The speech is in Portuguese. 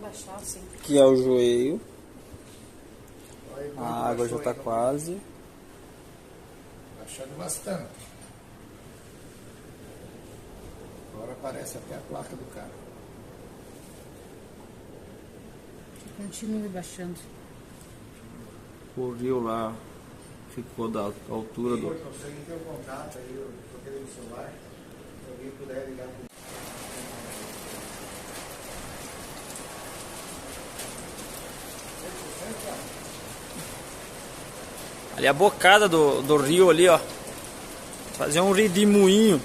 baixar, sim. Aqui é o joelho. A água já tá quase. Baixando bastante. Agora aparece até a placa do carro. Continue baixando. O rio lá ficou da altura do... Você tem o contato aí, eu toquei no celular. Se alguém puder ligar pro... Ali a bocada do rio ali, ó. Fazer um redemoinho.